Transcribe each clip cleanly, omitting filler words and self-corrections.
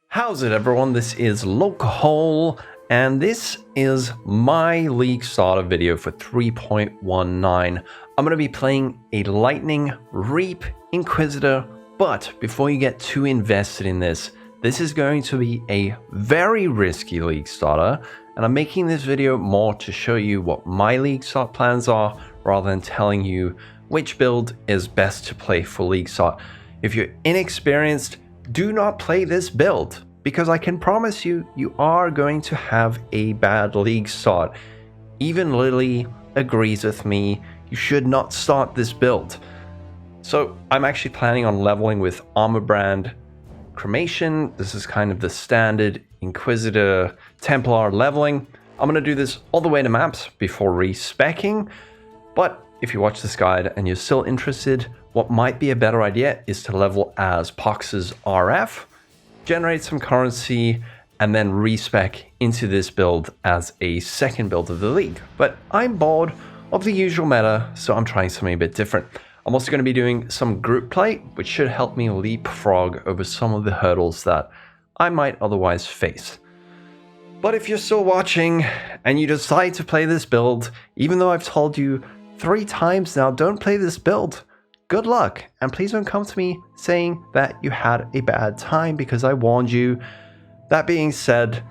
How's it, everyone? This is Local, and this is my League starter video for 3.19. I'm going to be playing a Lightning Reap Inquisitor, but before you get too invested in this is going to be a very risky League starter, and I'm making this video more to show you what my League start plans are, rather than telling you which build is best to play for League start. If you're inexperienced, do not play this build, because I can promise you, you are going to have a bad League start. Even Lily agrees with me, you should not start this build. So I'm actually planning on leveling with Armor Brand Cremation. This is kind of the standard Inquisitor Templar leveling. I'm going to do this all the way to maps before respecking, but if you watch this guide and you're still interested, what might be a better idea is to level as Pox's RF, generate some currency, and then respec into this build as a second build of the league. But I'm bored of the usual meta, so I'm trying something a bit different. I'm also going to be doing some group play, which should help me leapfrog over some of the hurdles that I might otherwise face. But if you're still watching and you decide to play this build, even though I've told you 3 times now, don't play this build, good luck, and please don't come to me saying that you had a bad time, because I warned you. That being said,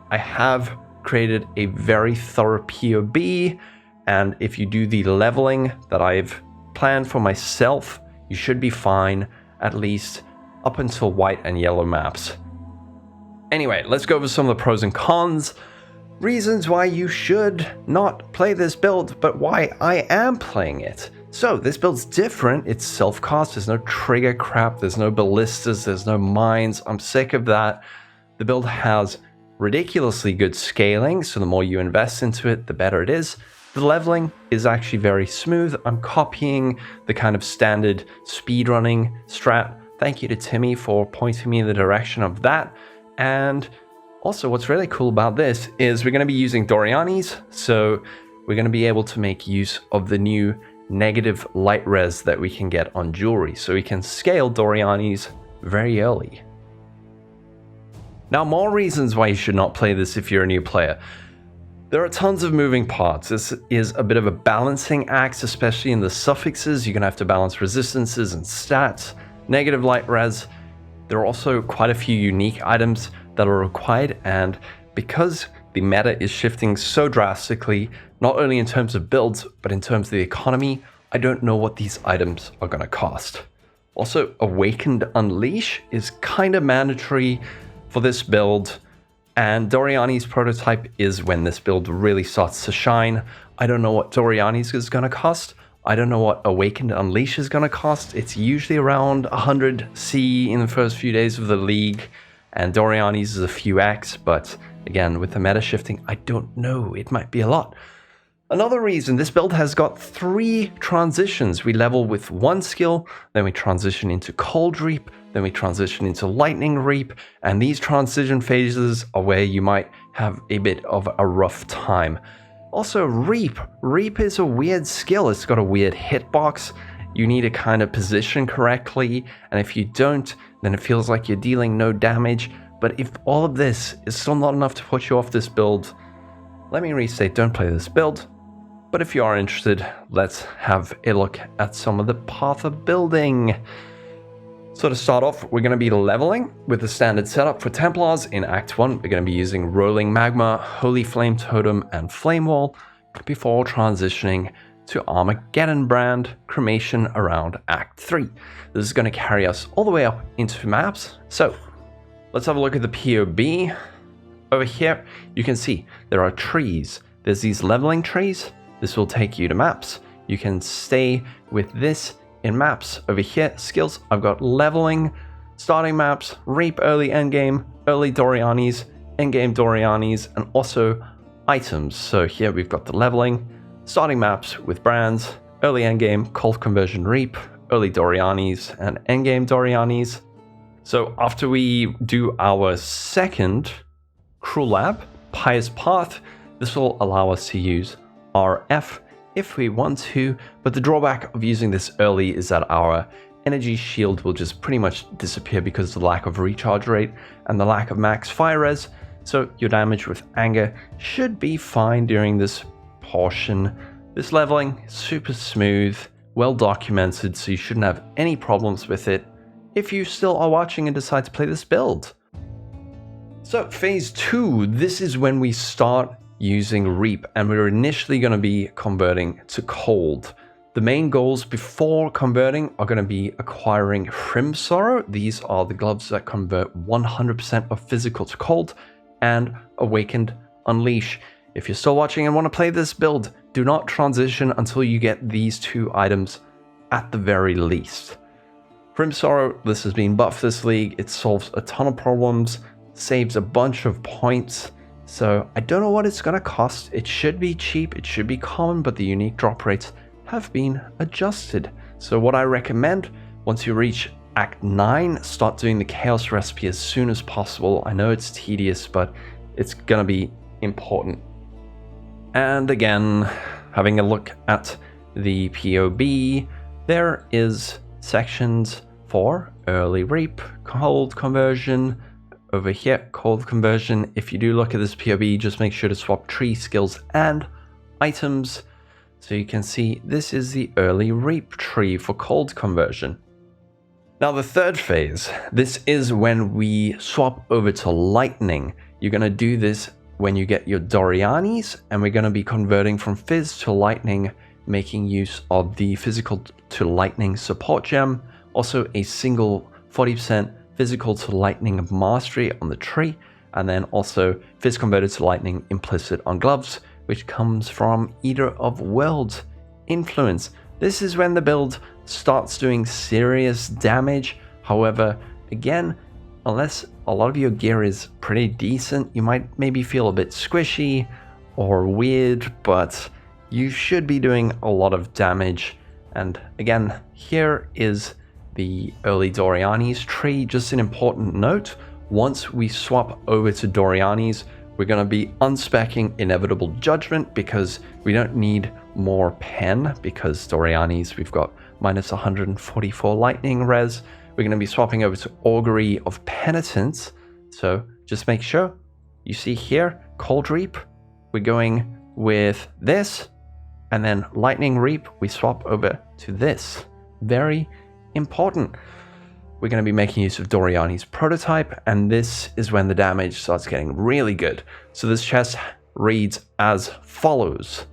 I have created a very thorough PoB, and if you do the leveling that I've planned for myself, you should be fine, at least up until white and yellow maps. Anyway, let's go over some of the pros and cons. Reasons why you should not play this build, but why I am playing it. So this build's different. It's self-cast. There's no trigger crap. There's no ballistas. There's no mines. I'm sick of that. The build has ridiculously good scaling, so the more you invest into it, the better it is. The leveling is actually very smooth. I'm copying the kind of standard speedrunning strat. Thank you to Timmy for pointing me in the direction of that. And also, what's really cool about this is we're going to be using Doryani's, so we're going to be able to make use of the new negative light res that we can get on jewelry, so we can scale Doryani's very early. Now, more reasons why you should not play this if you're a new player. There are tons of moving parts. This is a bit of a balancing act, especially in the suffixes. You're going to have to balance resistances and stats, negative light res. There are also quite a few unique items that are required, and because the meta is shifting so drastically, not only in terms of builds, but in terms of the economy, I don't know what these items are going to cost. Also, Awakened Unleash is kind of mandatory for this build, and Doryani's prototype is when this build really starts to shine. I don't know what Doryani's is going to cost. I don't know what Awakened Unleash is going to cost. It's usually around 100 C in the first few days of the league, and Doryani's is a few X, but again, with the meta shifting, I don't know. It might be a lot. Another reason, this build has got 3 transitions. We level with 1 skill, then we transition into Cold Reap, then we transition into Lightning Reap, and these transition phases are where you might have a bit of a rough time. Also, Reap. Reap is a weird skill. It's got a weird hitbox. You need to kind of position correctly, and if you don't, then it feels like you're dealing no damage. But if all of this is still not enough to put you off this build, let me restate, don't play this build. But if you are interested, let's have a look at some of the path of building. So to start off, we're going to be leveling with the standard setup for Templars. In Act 1, we're going to be using Rolling Magma, Holy Flame Totem, and Flame Wall before transitioning to Armageddon Brand Cremation around Act 3. This is going to carry us all the way up into maps. So let's have a look at the PoB. Over here, you can see there are trees. There's these leveling trees. This will take you to maps. You can stay with this in maps. Over here, skills, I've got leveling, starting maps, Reap early endgame, early Doryani's, endgame Doryani's, and also items. So here we've got the leveling, starting maps with brands, early endgame, cold conversion Reap, early Doryani's, and endgame Doryani's. So after we do our second Cruel Lab, Pious Path, this will allow us to use RF if we want to, but the drawback of using this early is that our energy shield will just pretty much disappear because of the lack of recharge rate and the lack of max fire res. So your damage with anger should be fine during this portion. This leveling is super smooth, well documented, so you shouldn't have any problems with it if you still are watching and decide to play this build. So phase 2, this is when we start using Reap, and we're initially going to be converting to cold. The main goals before converting are going to be acquiring Sorrow. These are the gloves that convert 100% of physical to cold, and Awakened Unleash. If you're still watching and want to play this build, do not transition until you get these 2 items at the very least. Sorrow, this has been buffed this league. It solves a ton of problems, saves a bunch of points. So I don't know what it's going to cost. It should be cheap, it should be common, but the unique drop rates have been adjusted. So what I recommend, once you reach Act 9, start doing the Chaos recipe as soon as possible. I know it's tedious, but it's going to be important. And again, having a look at the POB, there is sections for early Reap, cold conversion. Over here, cold conversion. If you do look at this POB, just make sure to swap tree skills and items. So you can see this is the early Reap tree for cold conversion. Now the third phase, this is when we swap over to lightning. You're going to do this when you get your Doryanis, and we're going to be converting from Fizz to lightning, making use of the physical to lightning support gem, also a single 40% physical to lightning mastery on the tree, and then also Fizz converted to lightning implicit on gloves, which comes from Eater of Worlds influence. This is when the build starts doing serious damage. However, again, unless a lot of your gear is pretty decent, you might maybe feel a bit squishy or weird, but you should be doing a lot of damage. And again, here is the early Doryanis tree. Just an important note, once we swap over to Doryanis, we're going to be unspecking Inevitable Judgment because we don't need more pen, because Doryanis, we've got minus 144 lightning res. We're going to be swapping over to Augury of Penitence. So just make sure you see here, Cold Reap, we're going with this, and then Lightning Reap, we swap over to this. Very important. We're going to be making use of Doryani's prototype, and this is when the damage starts getting really good. So this chest reads as follows.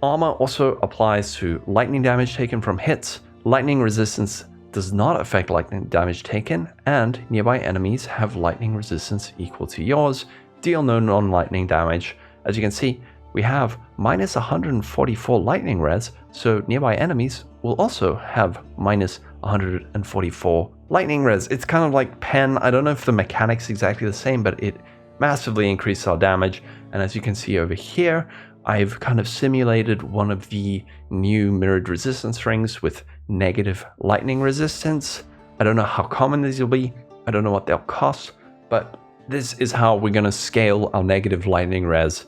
Armor also applies to lightning damage taken from hits. Lightning resistance does not affect lightning damage taken, and nearby enemies have lightning resistance equal to yours. Deal no non-lightning damage. As you can see, we have minus 144 lightning res, so nearby enemies will also have minus 144 lightning res. It's kind of like pen. I don't know if the mechanic's exactly the same, but it massively increases our damage. And as you can see over here, I've kind of simulated one of the new mirrored resistance rings with negative lightning resistance. I don't know how common these will be. I don't know what they'll cost, but this is how we're going to scale our negative lightning res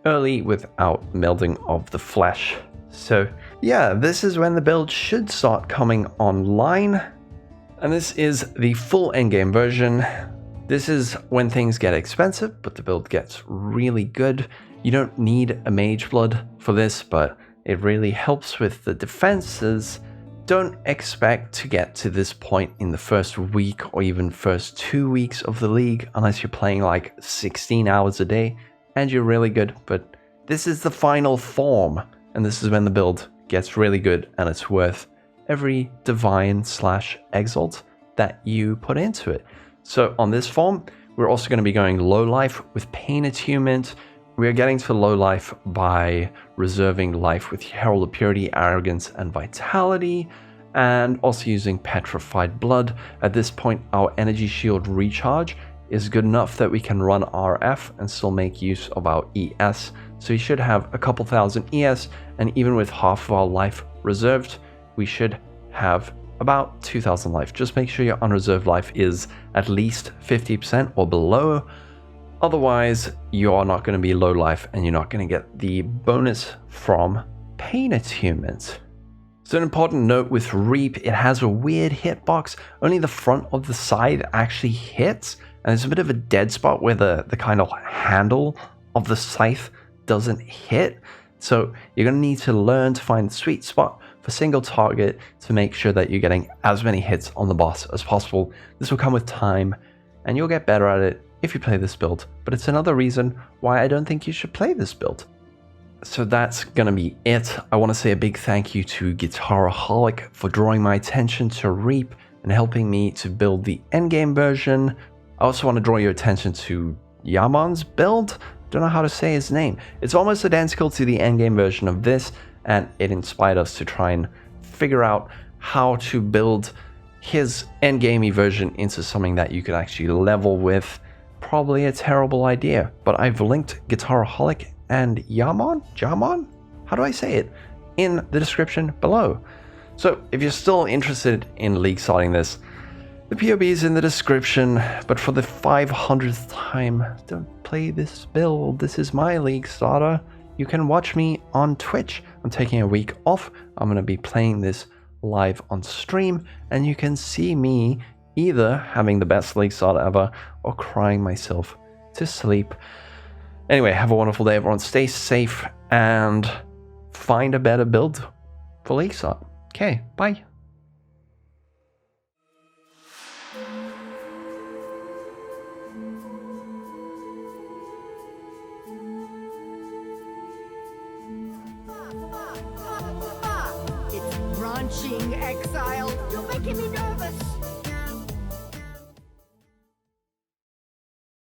early without melding of the flesh. So yeah, this is when the build should start coming online. And this is the full endgame version. This is when things get expensive, but the build gets really good. You don't need a mage blood for this, but it really helps with the defenses. Don't expect to get to this point in the first week or even first 2 weeks of the league unless you're playing like 16 hours a day and you're really good, but this is the final form, and this is when the build gets really good and it's worth every divine / exalt that you put into it. So on this form, we're also going to be going low life with pain attunement. We are getting to low life by reserving life with Herald of Purity, Arrogance, and Vitality, and also using Petrified Blood. At this point, our energy shield recharge is good enough that we can run RF and still make use of our ES. So we should have a couple thousand ES, and even with half of our life reserved, we should have about 2,000 life. Just make sure your unreserved life is at least 50% or below. Otherwise, you are not going to be low life and you're not going to get the bonus from pain attunement. So an important note with Reap, it has a weird hitbox. Only the front of the side actually hits, and there's a bit of a dead spot where the kind of handle of the scythe doesn't hit. So you're going to need to learn to find the sweet spot for single target to make sure that you're getting as many hits on the boss as possible. This will come with time, and you'll get better at it if you play this build. But it's another reason why I don't think you should play this build. So that's gonna be it. I want to say a big thank you to Guitaraholic for drawing my attention to Reap and helping me to build the endgame version. I also want to draw your attention to Yaman's build. Don't know how to say his name. It's almost identical to the endgame version of this, and it inspired us to try and figure out how to build his endgamey version into something that you could actually level with. Probably a terrible idea, but I've linked Guitaraholic and Yaman? How do I say it? In the description below. So if you're still interested in league starting this, the POB is in the description, but for the 500th time, don't play this build. This is my league starter. You can watch me on Twitch. I'm taking a week off. I'm going to be playing this live on stream, and you can see me either having the best league starter ever or crying myself to sleep. Anyway, have a wonderful day, everyone. Stay safe and find a better build for league start. Okay, bye. It's ranching, Exile. You're making me nervous.